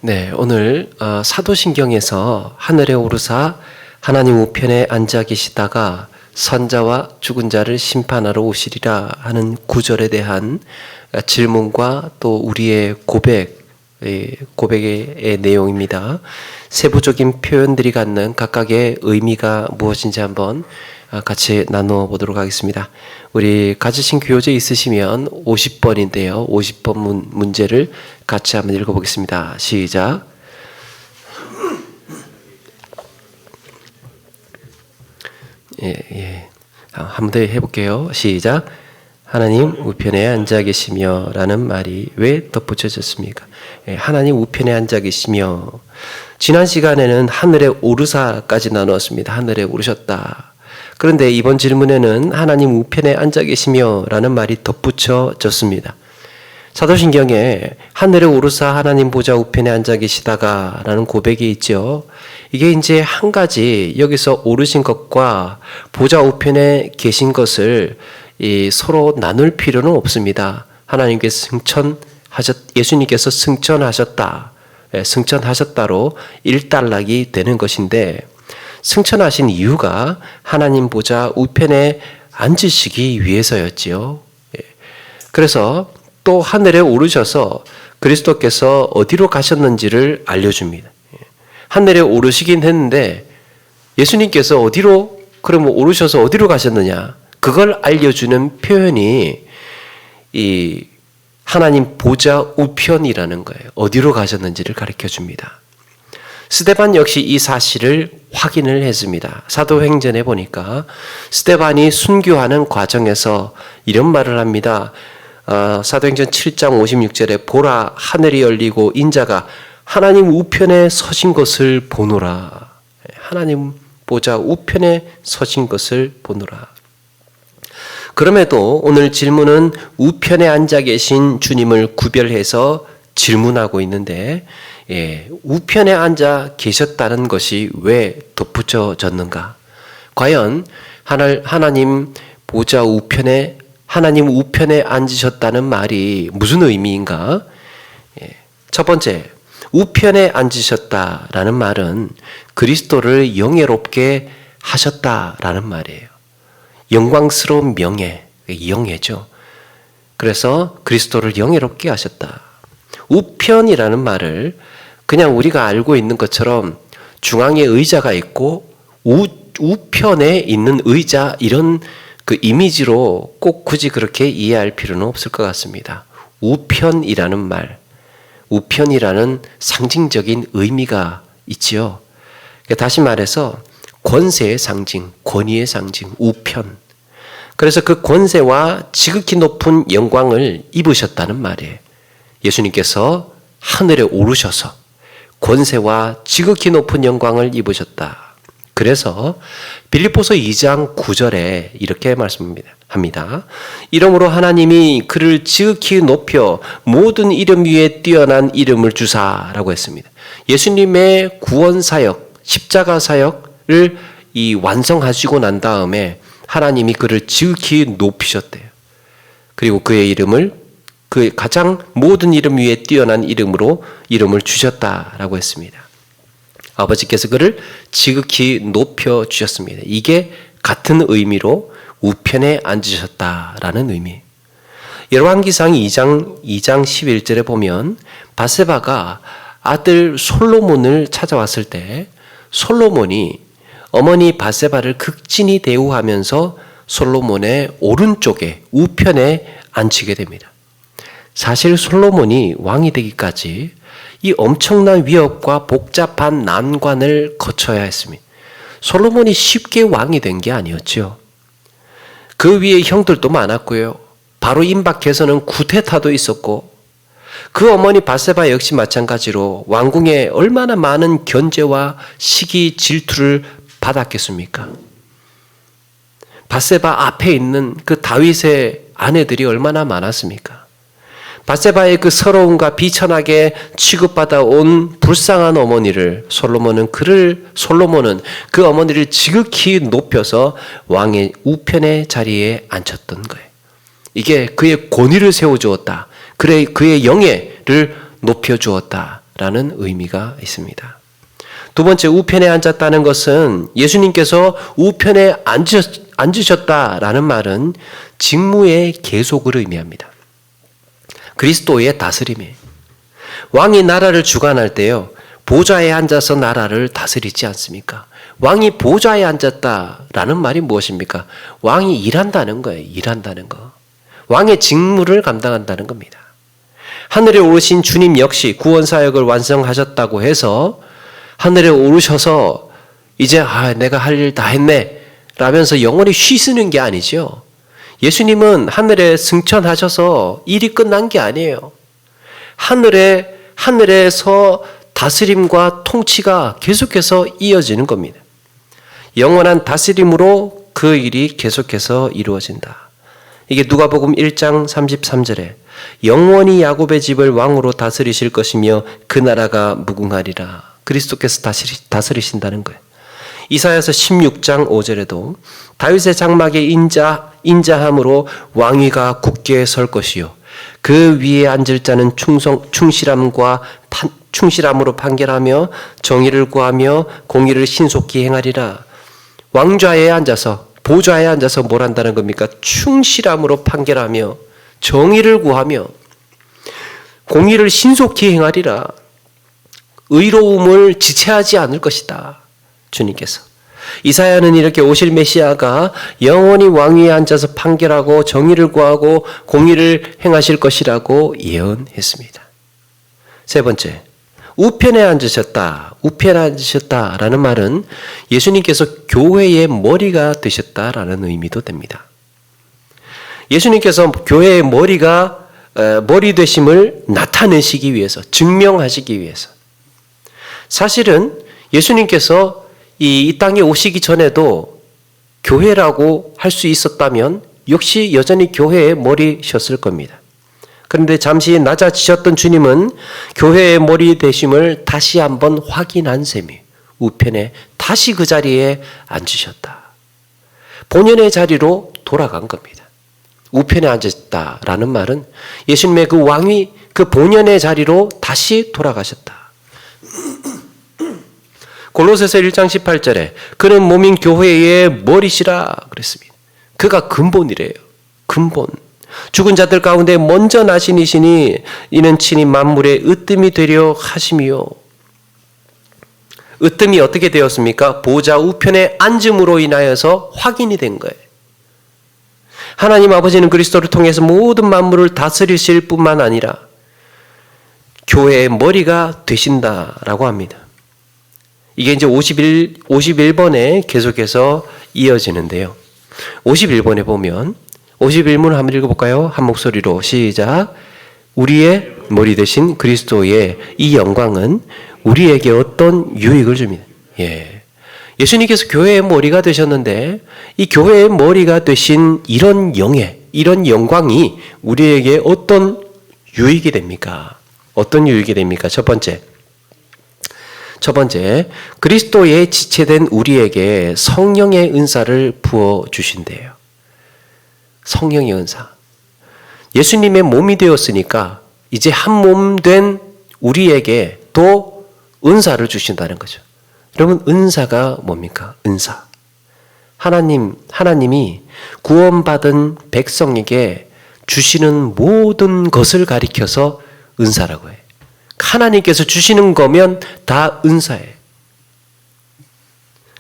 네, 오늘 사도신경에서 하늘에 오르사 하나님 우편에 앉아 계시다가 선자와 죽은 자를 심판하러 오시리라 하는 구절에 대한 질문과 또 우리의 고백의 내용입니다. 세부적인 표현들이 갖는 각각의 의미가 무엇인지 한번 같이 나누어 보도록 하겠습니다. 우리 가지신 교재 있으시면 50번인데요. 50번 문제를 같이 한번 읽어보겠습니다. 시작. 한 번 더 해볼게요. 시작. 하나님 우편에 앉아 계시며 라는 말이 왜 덧붙여졌습니까? 하나님 우편에 앉아 계시며. 지난 시간에는 하늘에 오르사까지 나누었습니다. 하늘에 오르셨다. 그런데 이번 질문에는 하나님 우편에 앉아 계시며 라는 말이 덧붙여졌습니다. 사도신경에 하늘에 오르사 하나님 보좌 우편에 앉아 계시다가 라는 고백이 있죠. 이게 이제 한 가지 여기서 오르신 것과 보좌 우편에 계신 것을 서로 나눌 필요는 없습니다. 예수님께서 승천하셨다로 일단락이 되는 것인데, 승천하신 이유가 하나님 보좌 우편에 앉으시기 위해서였지요. 그래서 또 하늘에 오르셔서 그리스도께서 어디로 가셨는지를 알려줍니다. 하늘에 오르시긴 했는데 예수님께서 그러면 오르셔서 어디로 가셨느냐? 그걸 알려주는 표현이 이 하나님 보좌 우편이라는 거예요. 어디로 가셨는지를 가르쳐 줍니다. 스데반 역시 이 사실을 확인을 했습니다. 사도행전에 보니까 스데반이 순교하는 과정에서 이런 말을 합니다. 사도행전 7장 56절에 보라 하늘이 열리고 인자가 하나님 우편에 서신 것을 보노라. 하나님 보좌 우편에 서신 것을 보노라. 그럼에도 오늘 질문은 우편에 앉아 계신 주님을 구별해서 질문하고 있는데, 우편에 앉아 계셨다는 것이 왜 덧붙여졌는가? 과연 하나님 보좌 우편에, 하나님 우편에 앉으셨다는 말이 무슨 의미인가? 첫 번째, 우편에 앉으셨다라는 말은 그리스도를 영예롭게 하셨다라는 말이에요. 영광스러운 영예죠. 그래서 그리스도를 영예롭게 하셨다. 우편이라는 말을 그냥 우리가 알고 있는 것처럼 중앙에 의자가 있고 우편에 있는 의자, 이런 그 이미지로 꼭 굳이 그렇게 이해할 필요는 없을 것 같습니다. 우편이라는 말, 우편이라는 상징적인 의미가 있지요. 다시 말해서 권세의 상징, 권위의 상징, 우편. 그래서 그 권세와 지극히 높은 영광을 입으셨다는 말이에요. 예수님께서 하늘에 오르셔서 권세와 지극히 높은 영광을 입으셨다. 그래서 빌립보서 2장 9절에 이렇게 말씀합니다. 이러므로 하나님이 그를 지극히 높여 모든 이름 위에 뛰어난 이름을 주사라고 했습니다. 예수님의 구원 사역, 십자가 사역을 완성하시고 난 다음에 하나님이 그를 지극히 높이셨대요. 그리고 그의 이름을 그 가장 모든 이름 위에 뛰어난 이름으로 이름을 주셨다라고 했습니다. 아버지께서 그를 지극히 높여 주셨습니다. 이게 같은 의미로 우편에 앉으셨다라는 의미. 열왕기상 2장 11절에 보면 바세바가 아들 솔로몬을 찾아왔을 때 솔로몬이 어머니 바세바를 극진히 대우하면서 솔로몬의 오른쪽에 우편에 앉히게 됩니다. 사실 솔로몬이 왕이 되기까지 이 엄청난 위협과 복잡한 난관을 거쳐야 했습니다. 솔로몬이 쉽게 왕이 된 게 아니었죠. 그 위에 형들도 많았고요. 바로 임박해서는 쿠데타도 있었고, 그 어머니 바세바 역시 마찬가지로 왕궁에 얼마나 많은 견제와 시기 질투를 받았겠습니까? 바세바 앞에 있는 그 다윗의 아내들이 얼마나 많았습니까? 바세바의 그 서러움과 비천하게 취급받아 온 불쌍한 어머니를 솔로몬은 그 어머니를 지극히 높여서 왕의 우편의 자리에 앉혔던 거예요. 이게 그의 권위를 세워주었다. 그의 영예를 높여주었다. 라는 의미가 있습니다. 두 번째, 우편에 앉았다는 것은 예수님께서 우편에 앉으셨다라는 말은 직무의 계속을 의미합니다. 그리스도의 다스림이에요. 왕이 나라를 주관할 때요, 보좌에 앉아서 나라를 다스리지 않습니까? 왕이 보좌에 앉았다라는 말이 무엇입니까? 왕이 일한다는 거예요. 일한다는 거. 왕의 직무를 감당한다는 겁니다. 하늘에 오르신 주님 역시 구원 사역을 완성하셨다고 해서 하늘에 오르셔서 이제 내가 할 일 다 했네 라면서 영원히 쉬시는 게 아니죠. 예수님은 하늘에 승천하셔서 일이 끝난 게 아니에요. 하늘에서 다스림과 통치가 계속해서 이어지는 겁니다. 영원한 다스림으로 그 일이 계속해서 이루어진다. 이게 누가복음 1장 33절에 영원히 야곱의 집을 왕으로 다스리실 것이며 그 나라가 무궁하리라. 그리스도께서 다스리신다는 거예요. 이사야서 16장 5절에도 다윗의 장막에 인자함으로 왕위가 굳게 설 것이요 그 위에 앉을 자는 충실함으로 판결하며 정의를 구하며 공의를 신속히 행하리라. 왕좌에 앉아서 보좌에 앉아서 뭘 한다는 겁니까? 충실함으로 판결하며 정의를 구하며 공의를 신속히 행하리라. 의로움을 지체하지 않을 것이다. 주님께서. 이사야는 이렇게 오실 메시아가 영원히 왕위에 앉아서 판결하고 정의를 구하고 공의를 행하실 것이라고 예언했습니다. 세 번째, 우편에 앉으셨다라는 말은 예수님께서 교회의 머리가 되셨다라는 의미도 됩니다. 예수님께서 교회의 머리 되심을 나타내시기 위해서, 증명하시기 위해서. 사실은 예수님께서 이 땅에 오시기 전에도 교회라고 할 수 있었다면 역시 여전히 교회의 머리셨을 겁니다. 그런데 잠시 낮아지셨던 주님은 교회의 머리 되심을 다시 한번 확인한 셈이 우편에 다시 그 자리에 앉으셨다. 본연의 자리로 돌아간 겁니다. 우편에 앉았다라는 말은 예수님의 그 왕위, 그 본연의 자리로 다시 돌아가셨다. 골로새서 1장 18절에 그는 몸인 교회의 머리시라 그랬습니다. 그가 근본이래요. 근본. 죽은 자들 가운데 먼저 나신 이시니 이는 친히 만물의 으뜸이 되려 하심이요. 으뜸이 어떻게 되었습니까? 보좌 우편에 앉음으로 인하여서 확인이 된 거예요. 하나님 아버지는 그리스도를 통해서 모든 만물을 다스리실 뿐만 아니라 교회의 머리가 되신다라고 합니다. 이게 이제 51번에 계속해서 이어지는데요. 51번에 보면 51문 한번 읽어볼까요? 한 목소리로 시작. 우리의 머리 되신 그리스도의 이 영광은 우리에게 어떤 유익을 줍니다. 예수님께서 교회의 머리가 되셨는데 이 교회의 머리가 되신 이런 영광이 우리에게 어떤 유익이 됩니까? 어떤 유익이 됩니까? 첫 번째, 그리스도의 지체된 우리에게 성령의 은사를 부어주신대요. 성령의 은사. 예수님의 몸이 되었으니까 이제 한 몸 된 우리에게 또 은사를 주신다는 거죠. 여러분, 은사가 뭡니까? 은사. 하나님이 구원받은 백성에게 주시는 모든 것을 가리켜서 은사라고 해요. 하나님께서 주시는 거면 다 은사예요.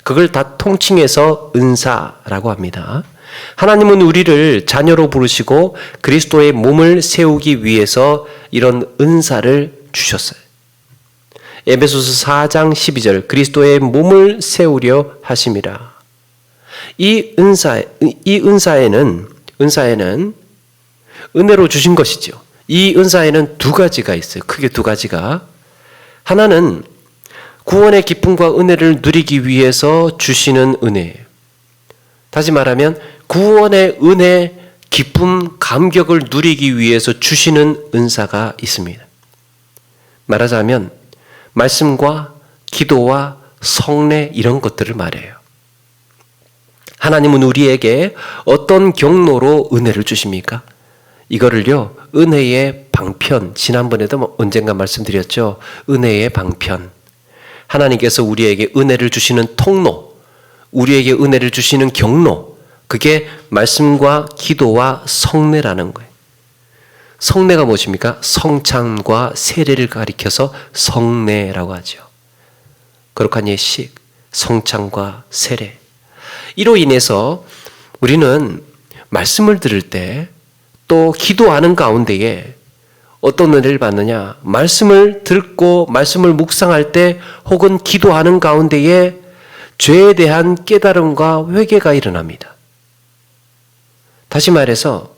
그걸 다 통칭해서 은사라고 합니다. 하나님은 우리를 자녀로 부르시고 그리스도의 몸을 세우기 위해서 이런 은사를 주셨어요. 에베소서 4장 12절 그리스도의 몸을 세우려 하심이라. 이 은사에는 은혜로 주신 것이죠. 이 은사에는 두 가지가 있어요. 크게 두 가지가. 하나는 구원의 기쁨과 은혜를 누리기 위해서 주시는 은혜예요. 다시 말하면 구원의 은혜, 기쁨, 감격을 누리기 위해서 주시는 은사가 있습니다. 말하자면 말씀과 기도와 성례 이런 것들을 말해요. 하나님은 우리에게 어떤 경로로 은혜를 주십니까? 이거를요, 은혜의 방편, 지난번에도 언젠가 말씀드렸죠. 은혜의 방편. 하나님께서 우리에게 은혜를 주시는 통로, 우리에게 은혜를 주시는 경로, 그게 말씀과 기도와 성례라는 거예요. 성례가 무엇입니까? 성찬과 세례를 가리켜서 성례라고 하죠. 거룩한 예식, 성찬과 세례. 이로 인해서 우리는 말씀을 들을 때 또 기도하는 가운데에 어떤 은혜를 받느냐? 말씀을 듣고 말씀을 묵상할 때 혹은 기도하는 가운데에 죄에 대한 깨달음과 회개가 일어납니다. 다시 말해서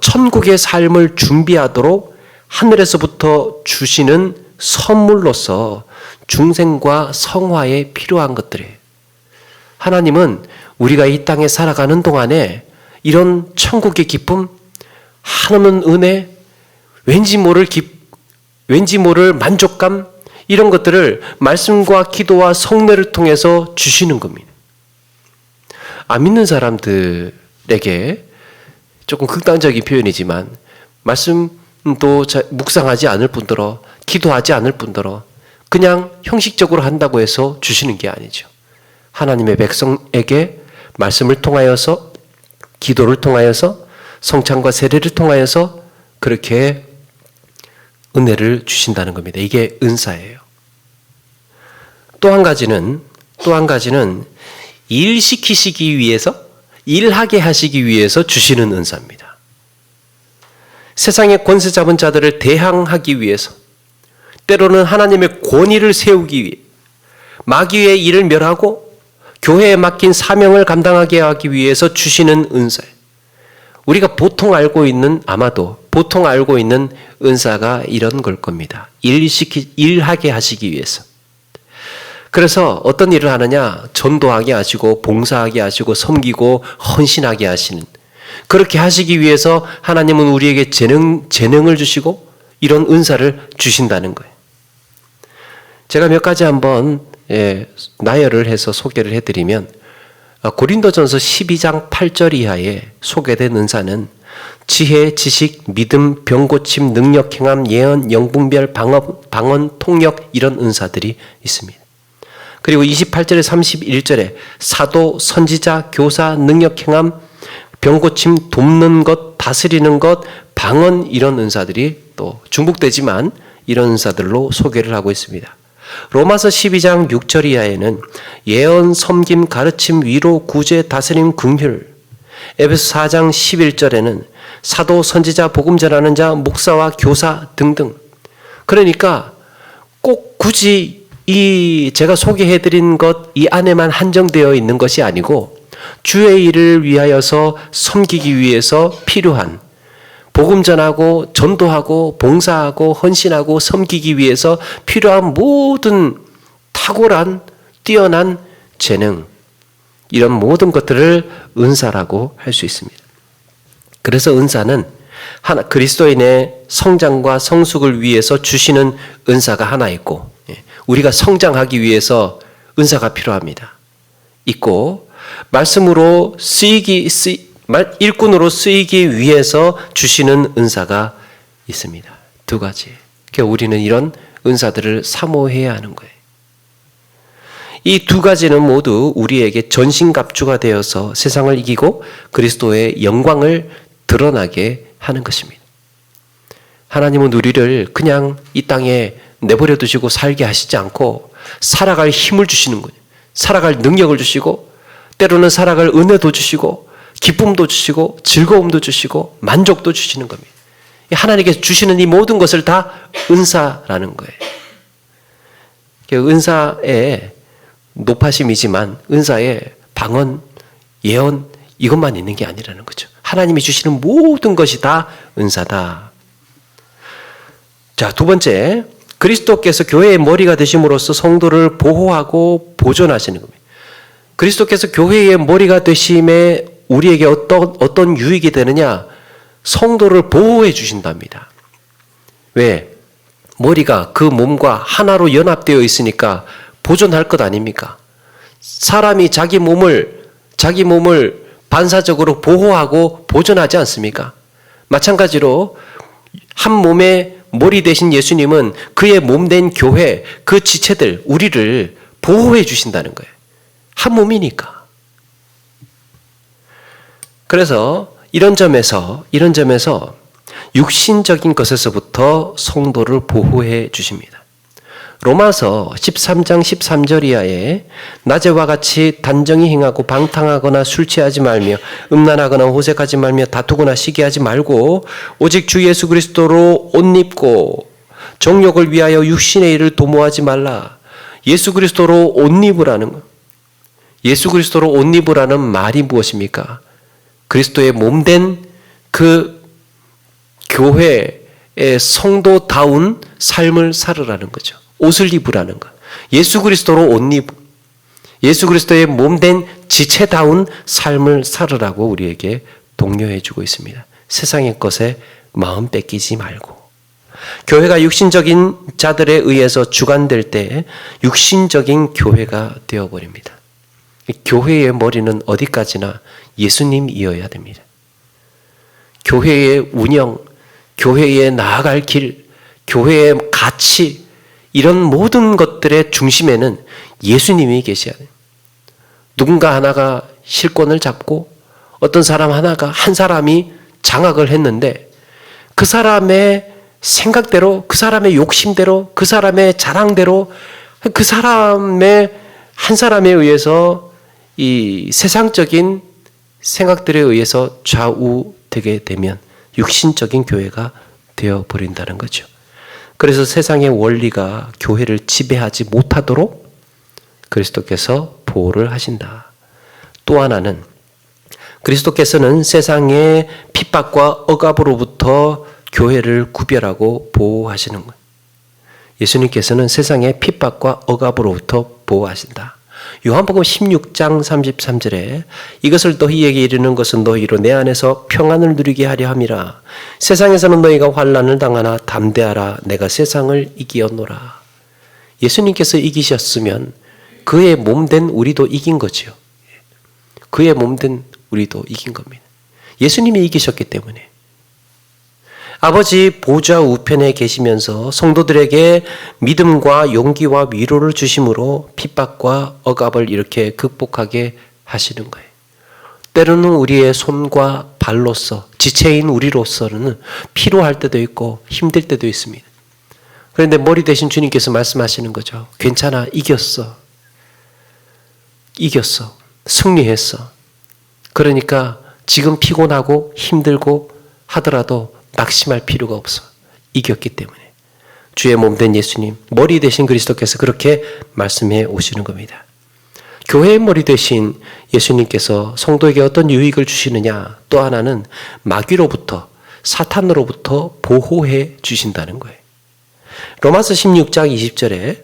천국의 삶을 준비하도록 하늘에서부터 주시는 선물로서 중생과 성화에 필요한 것들이에요. 하나님은 우리가 이 땅에 살아가는 동안에 이런 천국의 기쁨, 한없는 은혜, 왠지 모를 만족감, 이런 것들을 말씀과 기도와 성례를 통해서 주시는 겁니다. 안 믿는 사람들에게 조금 극단적인 표현이지만 말씀도 묵상하지 않을 뿐더러 기도하지 않을 뿐더러 그냥 형식적으로 한다고 해서 주시는 게 아니죠. 하나님의 백성에게 말씀을 통하여서 기도를 통하여서 성찬과 세례를 통하여서 그렇게 은혜를 주신다는 겁니다. 이게 은사예요. 또 한 가지는 일하게 하시기 위해서 주시는 은사입니다. 세상의 권세 잡은 자들을 대항하기 위해서, 때로는 하나님의 권위를 세우기 위해, 마귀의 일을 멸하고 교회에 맡긴 사명을 감당하게 하기 위해서 주시는 은사예요. 우리가 보통 알고 있는 은사가 이런 걸 겁니다. 일하게 하시기 위해서. 그래서 어떤 일을 하느냐? 전도하게 하시고 봉사하게 하시고 섬기고 헌신하게 하시는, 그렇게 하시기 위해서 하나님은 우리에게 재능을 주시고 이런 은사를 주신다는 거예요. 제가 몇 가지 한번 나열을 해서 소개를 해드리면, 고린도전서 12장 8절 이하에 소개된 은사는 지혜, 지식, 믿음, 병고침, 능력, 행함, 예언, 영분별, 방언, 통역, 이런 은사들이 있습니다. 그리고 28절에 31절에 사도, 선지자, 교사, 능력, 행함, 병고침, 돕는 것, 다스리는 것, 방언, 이런 은사들이 또 중복되지만 이런 은사들로 소개를 하고 있습니다. 로마서 12장 6절 이하에는 예언, 섬김, 가르침, 위로, 구제, 다스림, 긍휼. 에베소 4장 11절에는 사도, 선지자, 복음 전하는 자, 목사와 교사 등등. 그러니까 꼭 굳이 제가 소개해드린 것 이 안에만 한정되어 있는 것이 아니고 주의 일을 위하여서 섬기기 위해서 필요한, 복음 전하고 전도하고 봉사하고 헌신하고 섬기기 위해서 필요한 모든 탁월한 뛰어난 재능, 이런 모든 것들을 은사라고 할 수 있습니다. 그래서 은사는 그리스도인의 성장과 성숙을 위해서 주시는 은사가 하나 있고, 우리가 성장하기 위해서 은사가 필요합니다. 있고, 말씀으로 일꾼으로 쓰이기 위해서 주시는 은사가 있습니다. 두 가지. 그러니까 우리는 이런 은사들을 사모해야 하는 거예요. 이 두 가지는 모두 우리에게 전신갑주가 되어서 세상을 이기고 그리스도의 영광을 드러나게 하는 것입니다. 하나님은 우리를 그냥 이 땅에 내버려 두시고 살게 하시지 않고 살아갈 힘을 주시는 거예요. 살아갈 능력을 주시고, 때로는 살아갈 은혜도 주시고, 기쁨도 주시고, 즐거움도 주시고, 만족도 주시는 겁니다. 하나님께서 주시는 이 모든 것을 다 은사라는 거예요. 은사의 높아심이지만 은사의 방언, 예언, 이것만 있는 게 아니라는 거죠. 하나님이 주시는 모든 것이 다 은사다. 자, 두 번째, 그리스도께서 교회의 머리가 되심으로써 성도를 보호하고 보존하시는 겁니다. 그리스도께서 교회의 머리가 되심에 우리에게 어떤 유익이 되느냐? 성도를 보호해 주신답니다. 왜? 머리가 그 몸과 하나로 연합되어 있으니까 보존할 것 아닙니까? 사람이 자기 몸을 반사적으로 보호하고 보존하지 않습니까? 마찬가지로 한 몸의 머리 되신 예수님은 그의 몸된 교회, 그 지체들, 우리를 보호해 주신다는 거예요. 한 몸이니까. 그래서 이런 점에서 육신적인 것에서부터 성도를 보호해 주십니다. 로마서 13장 13절 이하에 낮에와 같이 단정히 행하고 방탕하거나 술 취하지 말며 음란하거나 호색하지 말며 다투거나 시기하지 말고 오직 주 예수 그리스도로 옷 입고 정욕을 위하여 육신의 일을 도모하지 말라. 예수 그리스도로 옷 입으라는 것. 예수 그리스도로 옷 입으라는 말이 무엇입니까? 그리스도의 몸된 그 교회의 성도다운 삶을 살으라는 거죠. 옷을 입으라는 것. 예수 그리스도로 옷 입, 예수 그리스도의 몸된 지체다운 삶을 살으라고 우리에게 독려해 주고 있습니다. 세상의 것에 마음 뺏기지 말고. 교회가 육신적인 자들에 의해서 주관될 때 육신적인 교회가 되어버립니다. 교회의 머리는 어디까지나 예수님이어야 됩니다. 교회의 운영, 교회에 나아갈 길, 교회의 가치, 이런 모든 것들의 중심에는 예수님이 계셔야 돼요. 누군가 하나가 실권을 잡고 어떤 사람 하나가 한 사람이 장악을 했는데 그 사람의 생각대로, 그 사람의 욕심대로, 그 사람의 자랑대로, 그 사람의 한 사람에 의해서 이 세상적인 생각들에 의해서 좌우되게 되면 육신적인 교회가 되어버린다는 거죠. 그래서 세상의 원리가 교회를 지배하지 못하도록 그리스도께서 보호를 하신다. 또 하나는 그리스도께서는 세상의 핍박과 억압으로부터 교회를 구별하고 보호하시는 거예요. 예수님께서는 세상의 핍박과 억압으로부터 보호하신다. 요한복음 16장 33절에 이것을 너희에게 이르는 것은 너희로 내 안에서 평안을 누리게 하려 함이라. 세상에서는 너희가 환난을 당하나 담대하라. 내가 세상을 이기었노라. 예수님께서 이기셨으면 그의 몸된 우리도 이긴 거죠. 그의 몸된 우리도 이긴 겁니다. 예수님이 이기셨기 때문에. 아버지 보좌 우편에 계시면서 성도들에게 믿음과 용기와 위로를 주심으로 핍박과 억압을 이렇게 극복하게 하시는 거예요. 때로는 우리의 손과 발로서 지체인 우리로서는 피로할 때도 있고 힘들 때도 있습니다. 그런데 머리 대신 주님께서 말씀하시는 거죠. 괜찮아, 이겼어. 승리했어. 그러니까 지금 피곤하고 힘들고 하더라도 낙심할 필요가 없어. 이겼기 때문에. 주의 몸된 예수님, 머리 되신 그리스도께서 그렇게 말씀해 오시는 겁니다. 교회의 머리 되신 예수님께서 성도에게 어떤 유익을 주시느냐? 또 하나는 마귀로부터, 사탄으로부터 보호해 주신다는 거예요. 로마서 16장 20절에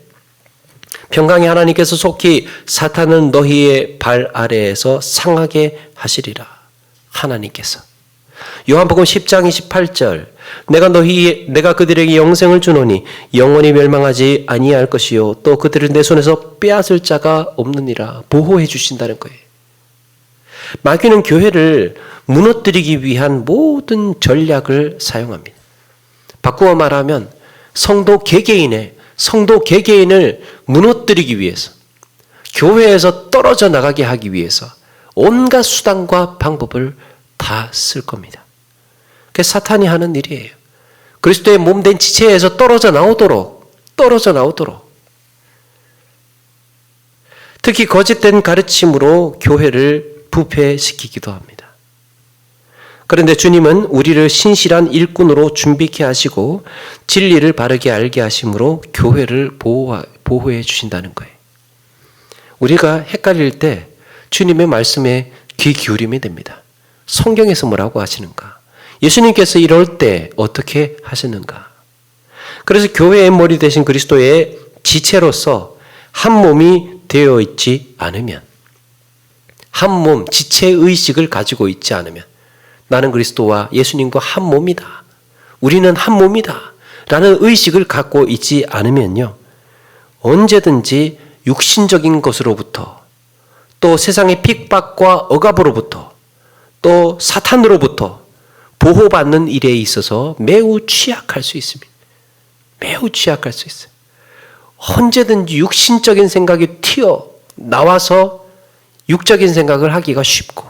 평강의 하나님께서 속히 사탄은 너희의 발 아래에서 상하게 하시리라. 하나님께서. 요한복음 10장 28절 내가 그들에게 영생을 주노니 영원히 멸망하지 아니할 것이요 또 그들을 내 손에서 빼앗을 자가 없느니라. 보호해 주신다는 거예요. 마귀는 교회를 무너뜨리기 위한 모든 전략을 사용합니다. 바꾸어 말하면 성도 개개인을 무너뜨리기 위해서, 교회에서 떨어져 나가게 하기 위해서 온갖 수단과 방법을 다 쓸 겁니다. 그게 사탄이 하는 일이에요. 그리스도의 몸된 지체에서 떨어져 나오도록 특히 거짓된 가르침으로 교회를 부패시키기도 합니다. 그런데 주님은 우리를 신실한 일꾼으로 준비케 하시고 진리를 바르게 알게 하심으로 교회를 보호해 주신다는 거예요. 우리가 헷갈릴 때 주님의 말씀에 귀 기울이면 됩니다. 성경에서 뭐라고 하시는가? 예수님께서 이럴 때 어떻게 하시는가? 그래서 교회의 머리 되신 그리스도의 지체로서 한 몸이 되어 있지 않으면, 한 몸, 지체의식을 가지고 있지 않으면, 나는 그리스도와 예수님과 한 몸이다. 우리는 한 몸이다. 라는 의식을 갖고 있지 않으면요. 언제든지 육신적인 것으로부터, 또 세상의 핍박과 억압으로부터, 또 사탄으로부터 보호받는 일에 있어서 매우 취약할 수 있습니다. 매우 취약할 수 있어요. 언제든지 육신적인 생각이 튀어나와서 육적인 생각을 하기가 쉽고,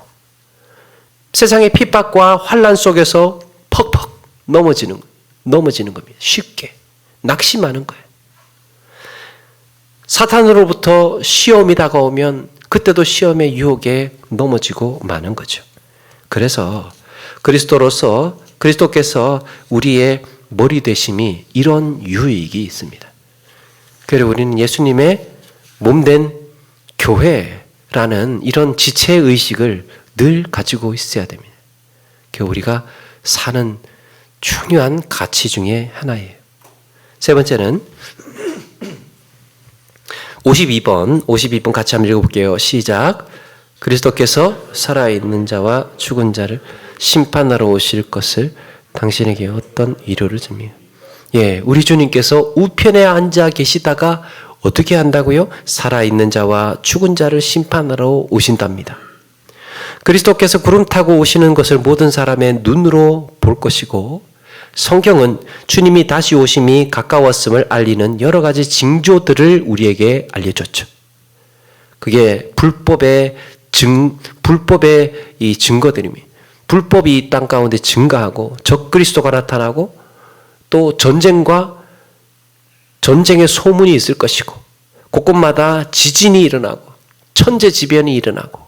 세상의 핍박과 환난 속에서 퍽퍽 넘어지는 겁니다. 쉽게 낙심하는 거예요. 사탄으로부터 시험이 다가오면 그때도 시험의 유혹에 넘어지고 마는 거죠. 그래서 그리스도께서 우리의 머리 되심이 이런 유익이 있습니다. 그래서 우리는 예수님의 몸된 교회라는 이런 지체의식을 늘 가지고 있어야 됩니다. 우리가 사는 중요한 가치 중에 하나예요. 세 번째는 52번 같이 한번 읽어볼게요. 시작. 그리스도께서 살아있는 자와 죽은 자를 심판하러 오실 것을 당신에게 어떤 위로를 줍니까? 우리 주님께서 우편에 앉아 계시다가 어떻게 한다고요? 살아있는 자와 죽은 자를 심판하러 오신답니다. 그리스도께서 구름 타고 오시는 것을 모든 사람의 눈으로 볼 것이고, 성경은 주님이 다시 오심이 가까웠음을 알리는 여러 가지 징조들을 우리에게 알려줬죠. 그게 불법의 이 증거들입니다. 불법이 이 땅 가운데 증가하고 적그리스도가 나타나고 또 전쟁의 소문이 있을 것이고, 곳곳마다 지진이 일어나고 천재지변이 일어나고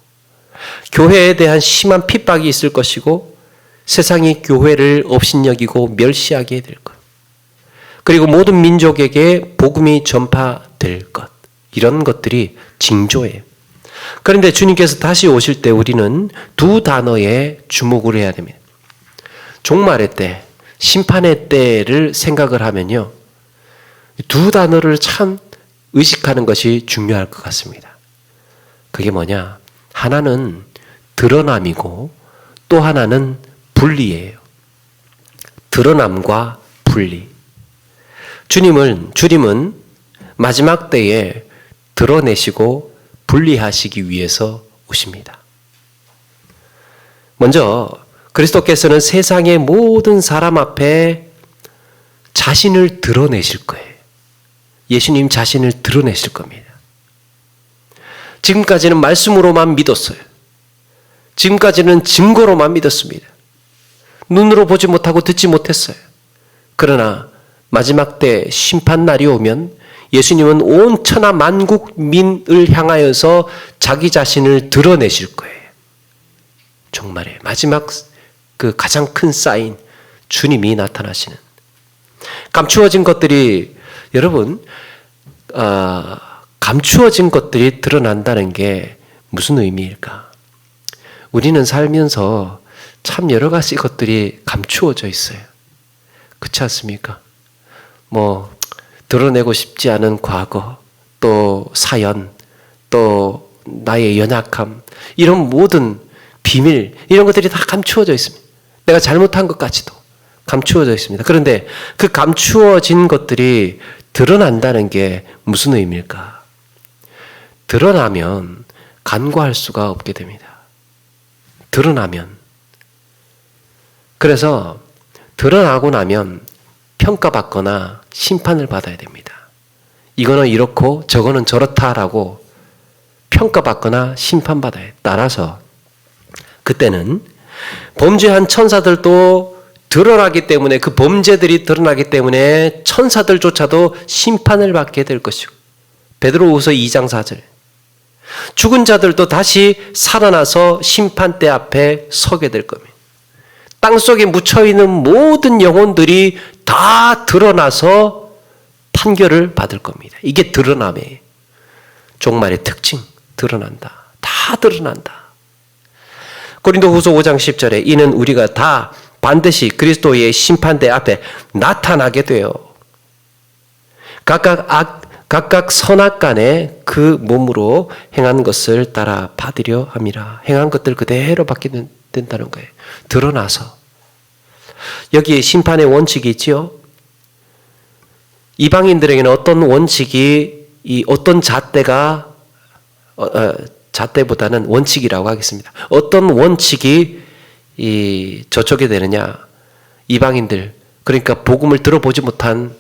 교회에 대한 심한 핍박이 있을 것이고, 세상이 교회를 업신여기고 멸시하게 될 것, 그리고 모든 민족에게 복음이 전파될 것, 이런 것들이 징조예요. 그런데 주님께서 다시 오실 때 우리는 두 단어에 주목을 해야 됩니다. 종말의 때, 심판의 때를 생각을 하면요, 두 단어를 참 의식하는 것이 중요할 것 같습니다. 그게 뭐냐? 하나는 드러남이고 또 하나는 분리예요. 드러남과 분리. 주님은 마지막 때에 드러내시고 분리하시기 위해서 오십니다. 먼저 그리스도께서는 세상의 모든 사람 앞에 자신을 드러내실 거예요. 예수님 자신을 드러내실 겁니다. 지금까지는 말씀으로만 믿었어요. 지금까지는 증거로만 믿었습니다. 눈으로 보지 못하고 듣지 못했어요. 그러나 마지막 때 심판날이 오면 예수님은 온 천하 만국민을 향하여서 자기 자신을 드러내실 거예요. 정말에 마지막 그 가장 큰 사인, 주님이 나타나시는. 감추어진 것들이, 여러분, 감추어진 것들이 드러난다는 게 무슨 의미일까? 우리는 살면서 참 여러 가지 것들이 감추어져 있어요. 그렇지 않습니까? 드러내고 싶지 않은 과거, 또 사연, 또 나의 연약함, 이런 모든 비밀, 이런 것들이 다 감추어져 있습니다. 내가 잘못한 것까지도 감추어져 있습니다. 그런데 그 감추어진 것들이 드러난다는 게 무슨 의미일까? 드러나면 간과할 수가 없게 됩니다. 드러나면. 그래서 드러나고 나면 평가받거나 심판을 받아야 됩니다. 이거는 이렇고 저거는 저렇다라고 평가받거나 심판받아야 해요. 따라서 그때는 범죄한 천사들도 드러나기 때문에, 그 범죄들이 드러나기 때문에 천사들조차도 심판을 받게 될 것이고, 베드로후서 2장 4절, 죽은 자들도 다시 살아나서 심판대 앞에 서게 될 겁니다. 땅속에 묻혀있는 모든 영혼들이 다 드러나서 판결을 받을 겁니다. 이게 드러남이에요. 종말의 특징, 드러난다. 다 드러난다. 고린도후서 5장 10절에 이는 우리가 다 반드시 그리스도의 심판대 앞에 나타나게 돼요. 각각 선악간에 그 몸으로 행한 것을 따라 받으려 함이라. 행한 것들 그대로 받게 된다는 거예요. 드러나서. 여기에 심판의 원칙이 있지요. 이방인들에게는 어떤 원칙이, 어떤 잣대가, 잣대보다는 원칙이라고 하겠습니다. 어떤 원칙이 이 저쪽에 되느냐? 이방인들, 그러니까 복음을 들어보지 못한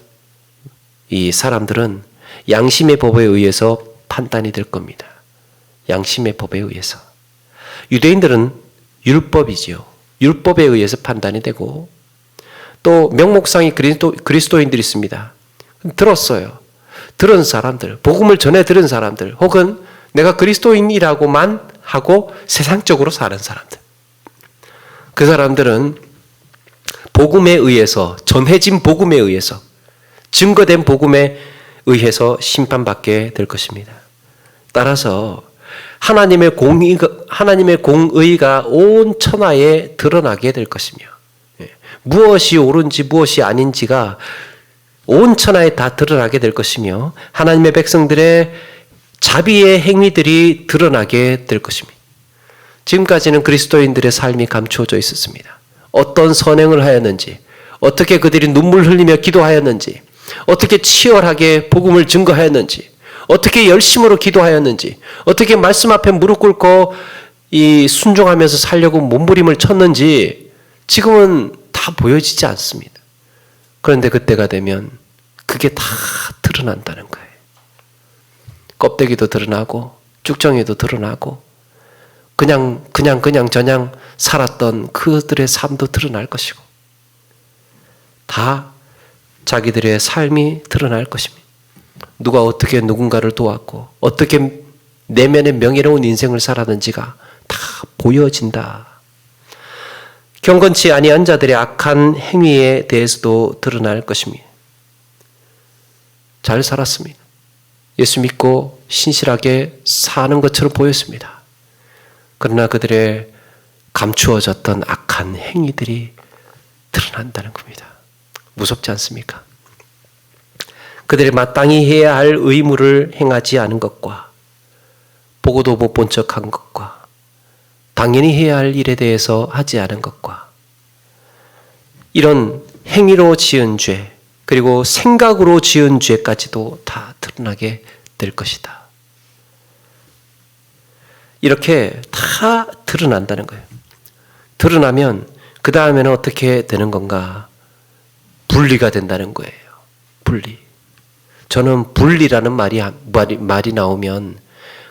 이 사람들은 양심의 법에 의해서 판단이 될 겁니다. 양심의 법에 의해서. 유대인들은 율법이지요. 율법에 의해서 판단이 되고, 또 명목상의 그리스도인들이 있습니다. 들었어요. 들은 사람들, 복음을 전해 들은 사람들, 혹은 내가 그리스도인이라고만 하고 세상적으로 사는 사람들. 그 사람들은 복음에 의해서, 전해진 복음에 의해서, 증거된 복음에 의해서 심판받게 될 것입니다. 따라서 하나님의 공의가 온 천하에 드러나게 될 것이며, 무엇이 옳은지 무엇이 아닌지가 온 천하에 다 드러나게 될 것이며, 하나님의 백성들의 자비의 행위들이 드러나게 될 것입니다. 지금까지는 그리스도인들의 삶이 감추어져 있었습니다. 어떤 선행을 하였는지, 어떻게 그들이 눈물 흘리며 기도하였는지, 어떻게 치열하게 복음을 증거하였는지, 어떻게 열심으로 기도하였는지, 어떻게 말씀 앞에 무릎 꿇고 이 순종하면서 살려고 몸부림을 쳤는지 지금은 다 보여지지 않습니다. 그런데 그때가 되면 그게 다 드러난다는 거예요. 껍데기도 드러나고 쭉정이도 드러나고 그냥 저냥 살았던 그들의 삶도 드러날 것이고, 다 자기들의 삶이 드러날 것입니다. 누가 어떻게 누군가를 도왔고 어떻게 내면의 명예로운 인생을 살았는지가 다 보여진다. 경건치 아니한 자들의 악한 행위에 대해서도 드러날 것입니다. 잘 살았습니다. 예수 믿고 신실하게 사는 것처럼 보였습니다. 그러나 그들의 감추어졌던 악한 행위들이 드러난다는 겁니다. 무섭지 않습니까? 그들이 마땅히 해야 할 의무를 행하지 않은 것과, 보고도 못 본 척한 것과, 당연히 해야 할 일에 대해서 하지 않은 것과, 이런 행위로 지은 죄, 그리고 생각으로 지은 죄까지도 다 드러나게 될 것이다. 이렇게 다 드러난다는 거예요. 드러나면 그 다음에는 어떻게 되는 건가? 분리가 된다는 거예요. 분리. 저는 분리라는 말이 나오면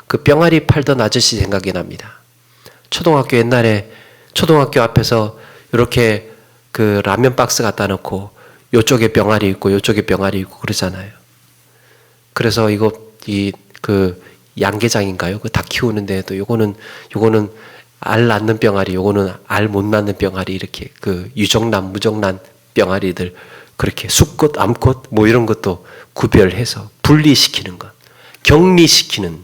그 병아리 팔던 아저씨 생각이 납니다. 초등학교 옛날에 초등학교 앞에서 이렇게 그 라면 박스 갖다 놓고 요쪽에 병아리 있고 요쪽에 병아리 있고 그러잖아요. 그래서 그 양계장인가요? 그 닭 키우는데도 요거는 알 낳는 병아리, 요거는 알 못 낳는 병아리, 이렇게 그 유정란, 무정란 병아리들 그렇게 숫꽃, 암꽃 뭐 이런 것도 구별해서 분리시키는 것, 격리시키는.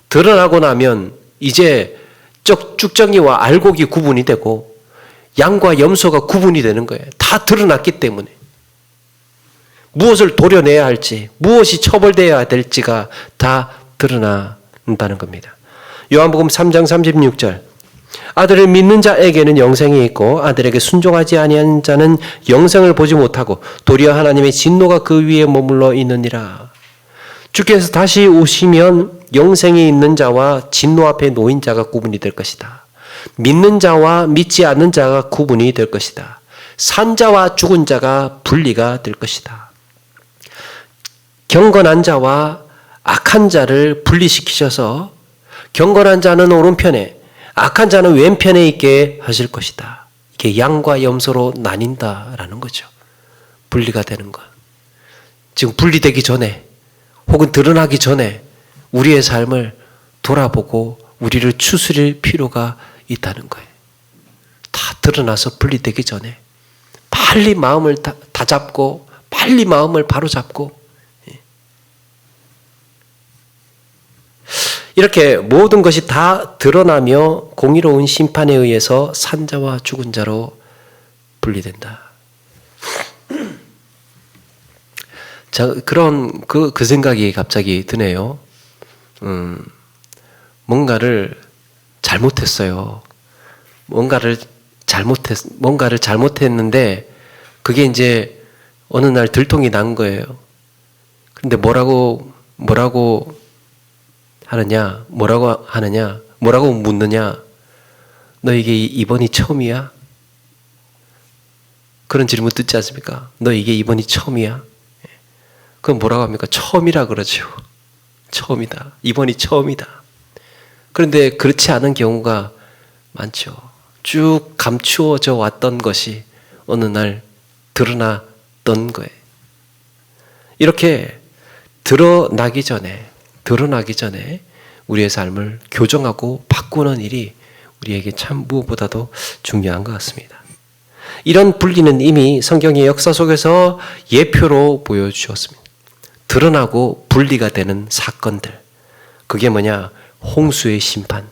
드러나고 나면 이제 쭉정이와 알곡이 구분이 되고 양과 염소가 구분이 되는 거예요. 다 드러났기 때문에. 무엇을 도려내야 할지, 무엇이 처벌되어야 될지가 다 드러난다는 겁니다. 요한복음 3장 36절. 아들을 믿는 자에게는 영생이 있고 아들에게 순종하지 아니한 자는 영생을 보지 못하고 도리어 하나님의 진노가 그 위에 머물러 있느니라. 주께서 다시 오시면 영생이 있는 자와 진노 앞에 놓인 자가 구분이 될 것이다. 믿는 자와 믿지 않는 자가 구분이 될 것이다. 산 자와 죽은 자가 분리가 될 것이다. 경건한 자와 악한 자를 분리시키셔서 경건한 자는 오른편에, 악한 자는 왼편에 있게 하실 것이다. 이게 양과 염소로 나뉜다라는 거죠. 분리가 되는 것. 지금 분리되기 전에 혹은 드러나기 전에 우리의 삶을 돌아보고 우리를 추스릴 필요가 있다는 거예요. 다 드러나서 분리되기 전에 빨리 마음을 다 잡고 빨리 마음을 바로 잡고, 이렇게 모든 것이 다 드러나며 공의로운 심판에 의해서 산자와 죽은 자로 분리된다. 자, 그런 그 생각이 갑자기 드네요. 뭔가를 잘못했어요. 뭔가를 잘못했는데 그게 이제 어느 날 들통이 난 거예요. 근데 뭐라고 하느냐? 뭐라고 묻느냐? 너에게 이번이 처음이야? 그런 질문 듣지 않습니까? 너에게 이번이 처음이야? 그건 뭐라고 합니까? 처음이라 그러죠. 처음이다. 이번이 처음이다. 그런데 그렇지 않은 경우가 많죠. 쭉 감추어져 왔던 것이 어느 날 드러났던 거예요. 이렇게 드러나기 전에 우리의 삶을 교정하고 바꾸는 일이 우리에게 참 무엇보다도 중요한 것 같습니다. 이런 분리는 이미 성경의 역사 속에서 예표로 보여주었습니다. 드러나고 분리가 되는 사건들. 그게 뭐냐? 홍수의 심판.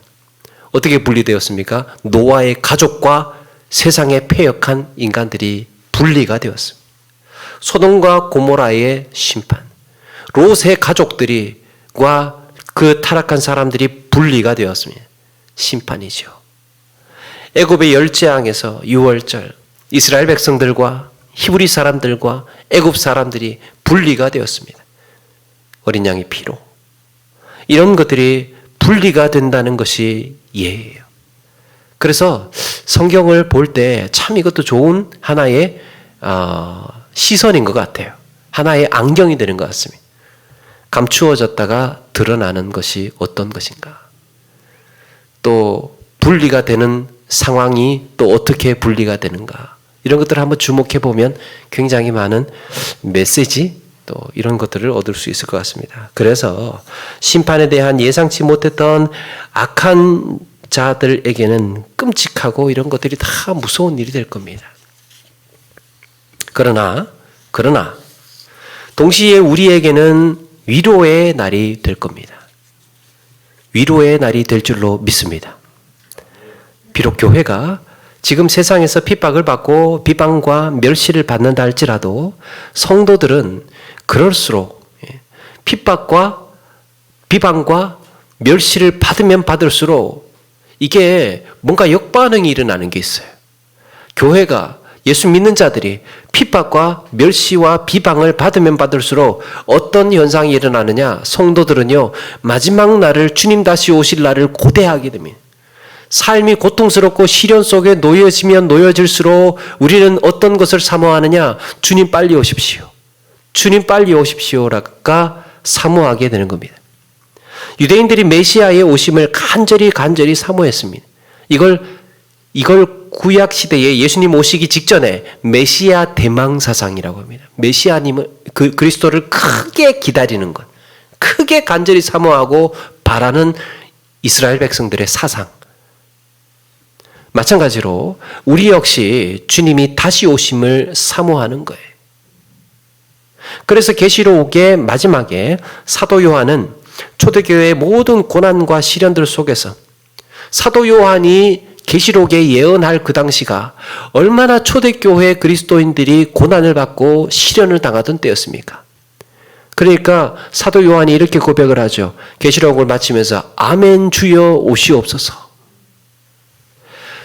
어떻게 분리되었습니까? 노아의 가족과 세상에 패역한 인간들이 분리가 되었습니다. 소돔과 고모라의 심판. 롯의 가족들과 그 타락한 사람들이 분리가 되었습니다. 심판이죠. 애굽의 열재앙에서 유월절 이스라엘 백성들과 히브리 사람들과 애굽 사람들이 분리가 되었습니다. 어린 양의 피로. 이런 것들이 분리가 된다는 것이 예예요. 그래서 성경을 볼 때 참 이것도 좋은 하나의 시선인 것 같아요. 하나의 안경이 되는 것 같습니다. 감추어졌다가 드러나는 것이 어떤 것인가. 또 분리가 되는 상황이 또 어떻게 분리가 되는가. 이런 것들을 한번 주목해 보면 굉장히 많은 메시지 또 이런 것들을 얻을 수 있을 것 같습니다. 그래서 심판에 대한 예상치 못했던 악한 자들에게는 끔찍하고 이런 것들이 다 무서운 일이 될 겁니다. 그러나 동시에 우리에게는 위로의 날이 될 겁니다. 위로의 날이 될 줄로 믿습니다. 비록 교회가 지금 세상에서 핍박을 받고 비방과 멸시를 받는다 할지라도 성도들은 그럴수록 핍박과 비방과 멸시를 받으면 받을수록 이게 뭔가 역반응이 일어나는 게 있어요. 교회가 예수 믿는 자들이 핍박과 멸시와 비방을 받으면 받을수록 어떤 현상이 일어나느냐? 성도들은요, 마지막 날을 주님 다시 오실 날을 고대하게 됩니다. 삶이 고통스럽고 시련 속에 놓여지면 놓여질수록 우리는 어떤 것을 사모하느냐? 주님 빨리 오십시오. 주님 빨리 오십시오라가 사모하게 되는 겁니다. 유대인들이 메시아의 오심을 간절히 사모했습니다. 이걸 구약 시대에 예수님 오시기 직전에 메시아 대망사상이라고 합니다. 메시아님을 그리스도를 크게 기다리는 것, 크게 간절히 사모하고 바라는 이스라엘 백성들의 사상. 마찬가지로 우리 역시 주님이 다시 오심을 사모하는 거예요. 그래서 계시록의 마지막에 사도 요한은 초대교회의 모든 고난과 시련들 속에서 사도 요한이 계시록에 예언할 그 당시가 얼마나 초대교회 그리스도인들이 고난을 받고 시련을 당하던 때였습니까? 그러니까 사도 요한이 이렇게 고백을 하죠. 계시록을 마치면서 아멘 주여 오시옵소서.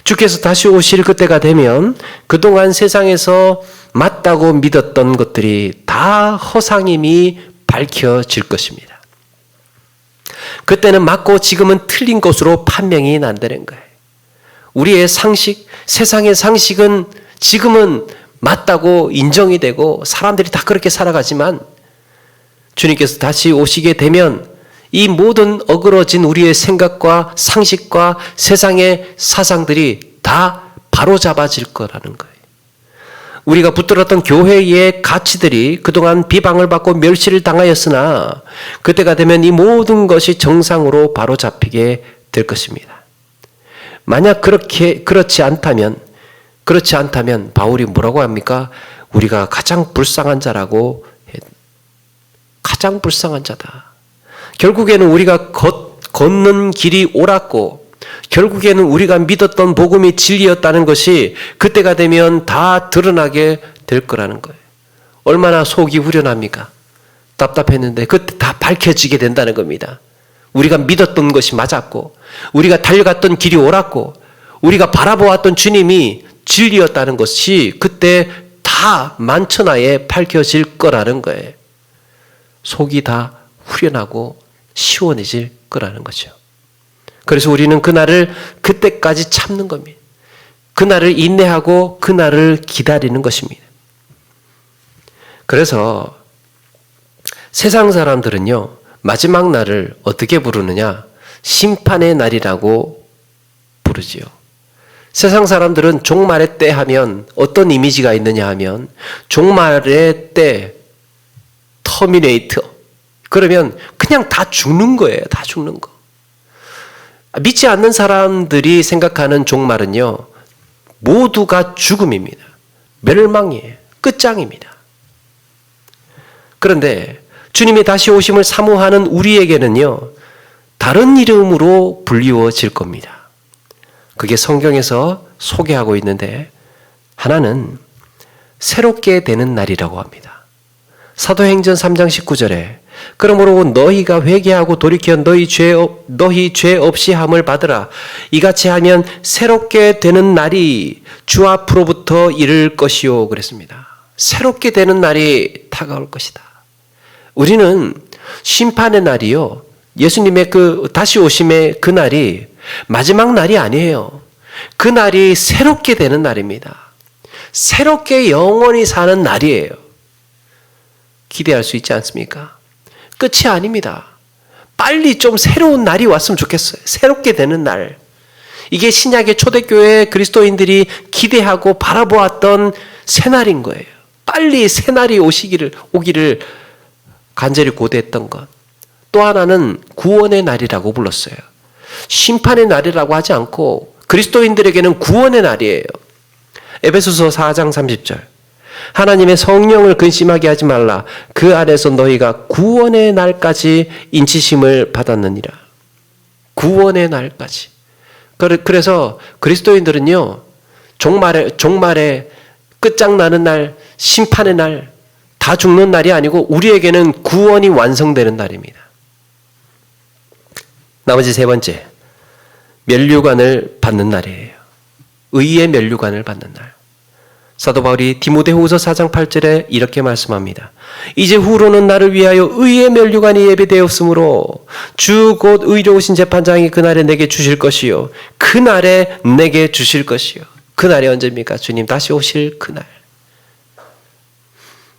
주께서 다시 오실 그때가 되면 그동안 세상에서 맞다고 믿었던 것들이 다 허상임이 밝혀질 것입니다. 그때는 맞고 지금은 틀린 것으로 판명이 난다는 거예요. 우리의 상식, 세상의 상식은 지금은 맞다고 인정이 되고 사람들이 다 그렇게 살아가지만 주님께서 다시 오시게 되면 이 모든 어그러진 우리의 생각과 상식과 세상의 사상들이 다 바로잡아질 거라는 거예요. 우리가 붙들었던 교회의 가치들이 그동안 비방을 받고 멸시를 당하였으나 그때가 되면 이 모든 것이 정상으로 바로잡히게 될 것입니다. 만약 그렇지 않다면 바울이 뭐라고 합니까? 우리가 가장 불쌍한 자라고 가장 불쌍한 자다. 결국에는 우리가 걷는 길이 옳았고 결국에는 우리가 믿었던 복음이 진리였다는 것이 그때가 되면 다 드러나게 될 거라는 거예요. 얼마나 속이 후련합니까? 답답했는데 그때 다 밝혀지게 된다는 겁니다. 우리가 믿었던 것이 맞았고 우리가 달려갔던 길이 옳았고 우리가 바라보았던 주님이 진리였다는 것이 그때 다 만천하에 밝혀질 거라는 거예요. 속이 다 후련하고 시원해질 거라는 거죠. 그래서 우리는 그날을 그때까지 참는 겁니다. 그날을 인내하고 그날을 기다리는 것입니다. 그래서 세상 사람들은요, 마지막 날을 어떻게 부르느냐? 심판의 날이라고 부르지요. 세상 사람들은 종말의 때 하면 어떤 이미지가 있느냐 하면 종말의 때 터미네이터. 그러면 그냥 다 죽는 거예요. 다 죽는 거. 믿지 않는 사람들이 생각하는 종말은요, 모두가 죽음입니다. 멸망이에요. 끝장입니다. 그런데 주님이 다시 오심을 사모하는 우리에게는요, 다른 이름으로 불리워질 겁니다. 그게 성경에서 소개하고 있는데, 하나는 새롭게 되는 날이라고 합니다. 사도행전 3장 19절에 그러므로 너희가 회개하고 돌이켜 너희 죄 없이 함을 받으라. 이같이 하면 새롭게 되는 날이 주 앞으로부터 이를 것이요 그랬습니다. 새롭게 되는 날이 다가올 것이다. 우리는 심판의 날이요, 예수님의 그 다시 오심의 그 날이 마지막 날이 아니에요. 그 날이 새롭게 되는 날입니다. 새롭게 영원히 사는 날이에요. 기대할 수 있지 않습니까? 끝이 아닙니다. 빨리 좀 새로운 날이 왔으면 좋겠어요. 새롭게 되는 날. 이게 신약의 초대교회 그리스도인들이 기대하고 바라보았던 새날인 거예요. 빨리 새날이 오기를 간절히 고대했던 것. 또 하나는 구원의 날이라고 불렀어요. 심판의 날이라고 하지 않고 그리스도인들에게는 구원의 날이에요. 에베소서 4장 30절. 하나님의 성령을 근심하게 하지 말라. 그 안에서 너희가 구원의 날까지 인치심을 받았느니라. 구원의 날까지. 그래서 그리스도인들은요, 종말에 끝장나는 날, 심판의 날, 다 죽는 날이 아니고 우리에게는 구원이 완성되는 날입니다. 나머지 세 번째, 면류관을 받는 날이에요. 의의 면류관을 받는 날. 사도 바울이 디모데후서 4장 8절에 이렇게 말씀합니다. 이제 후로는 나를 위하여 의의 면류관이 예비되었으므로 주 곧 의로우신 재판장이 그날에 내게 주실 것이요. 그날에 내게 주실 것이요. 그날이 언제입니까? 주님 다시 오실 그날.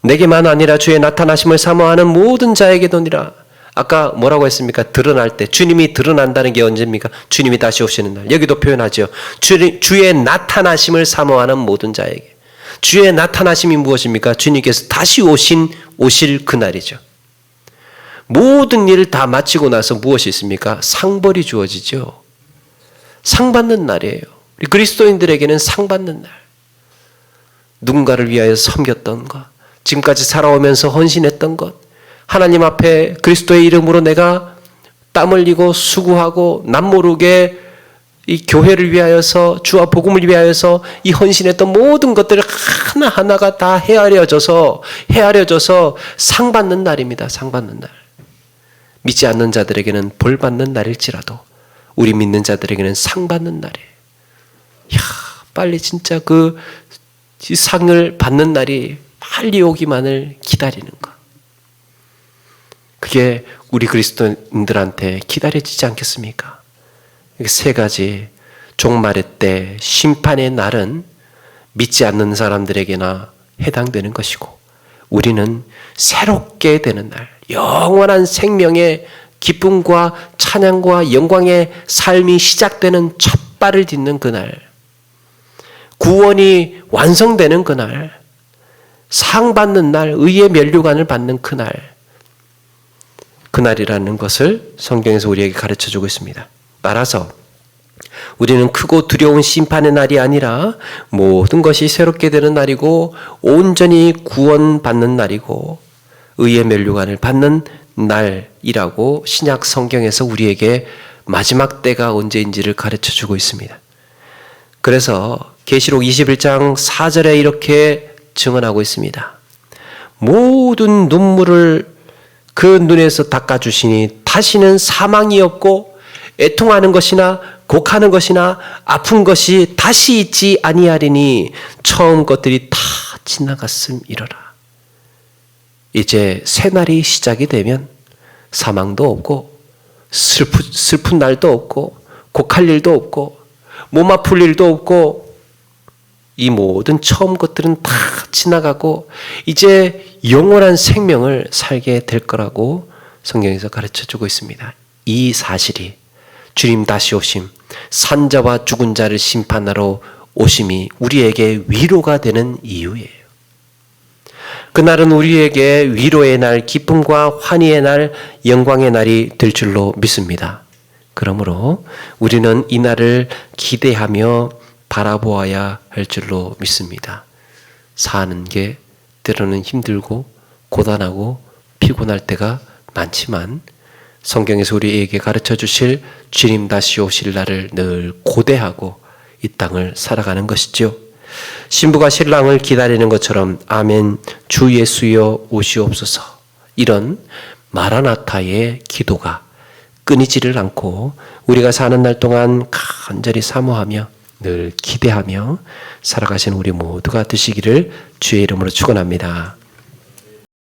내게만 아니라 주의 나타나심을 사모하는 모든 자에게도니라. 아까 뭐라고 했습니까? 드러날 때. 주님이 드러난다는 게 언제입니까? 주님이 다시 오시는 날. 여기도 표현하죠. 주의 나타나심을 사모하는 모든 자에게. 주의 나타나심이 무엇입니까? 주님께서 다시 오실 그날이죠. 모든 일을 다 마치고 나서 무엇이 있습니까? 상벌이 주어지죠. 상 받는 날이에요. 우리 그리스도인들에게는 상 받는 날. 누군가를 위하여 섬겼던 것, 지금까지 살아오면서 헌신했던 것, 하나님 앞에 그리스도의 이름으로 내가 땀 흘리고 수고하고 남모르게 이 교회를 위하여서, 주와 복음을 위하여서 이 헌신했던 모든 것들을 하나하나가 다 헤아려져서 상 받는 날입니다. 상 받는 날. 믿지 않는 자들에게는 벌 받는 날일지라도 우리 믿는 자들에게는 상 받는 날이에요. 이야, 빨리 진짜 그 상을 받는 날이 빨리 오기만을 기다리는 것. 그게 우리 그리스도인들한테 기다려지지 않겠습니까? 세 가지. 종말의 때, 심판의 날은 믿지 않는 사람들에게나 해당되는 것이고, 우리는 새롭게 되는 날, 영원한 생명의 기쁨과 찬양과 영광의 삶이 시작되는 첫 발을 딛는 그날, 구원이 완성되는 그날, 상 받는 날, 의의 면류관을 받는 그날이라는 것을 성경에서 우리에게 가르쳐주고 있습니다. 따라서 우리는 크고 두려운 심판의 날이 아니라 모든 것이 새롭게 되는 날이고 온전히 구원받는 날이고 의의 면류관을 받는 날이라고 신약 성경에서 우리에게 마지막 때가 언제인지를 가르쳐주고 있습니다. 그래서 계시록 21장 4절에 이렇게 증언하고 있습니다. 모든 눈물을 그 눈에서 닦아주시니 다시는 사망이 없고 애통하는 것이나 곡하는 것이나 아픈 것이 다시 있지 아니하리니 처음 것들이 다 지나갔음이로라. 이제 새날이 시작이 되면 사망도 없고 슬픈 날도 없고 곡할 일도 없고 몸 아플 일도 없고 이 모든 처음 것들은 다 지나가고 이제 영원한 생명을 살게 될 거라고 성경에서 가르쳐주고 있습니다. 이 사실이 주님 다시 오심, 산자와 죽은 자를 심판하러 오심이 우리에게 위로가 되는 이유예요. 그날은 우리에게 위로의 날, 기쁨과 환희의 날, 영광의 날이 될 줄로 믿습니다. 그러므로 우리는 이 날을 기대하며 바라보아야 할 줄로 믿습니다. 사는 게 때로는 힘들고 고단하고 피곤할 때가 많지만 성경에서 우리에게 가르쳐 주실 주님 다시 오실 날을 늘 고대하고 이 땅을 살아가는 것이죠. 신부가 신랑을 기다리는 것처럼 아멘 주 예수여 오시옵소서 이런 마라나타의 기도가 끊이지를 않고 우리가 사는 날 동안 간절히 사모하며 늘 기대하며 살아가시는 우리 모두가 되시기를 주의 이름으로 축원합니다.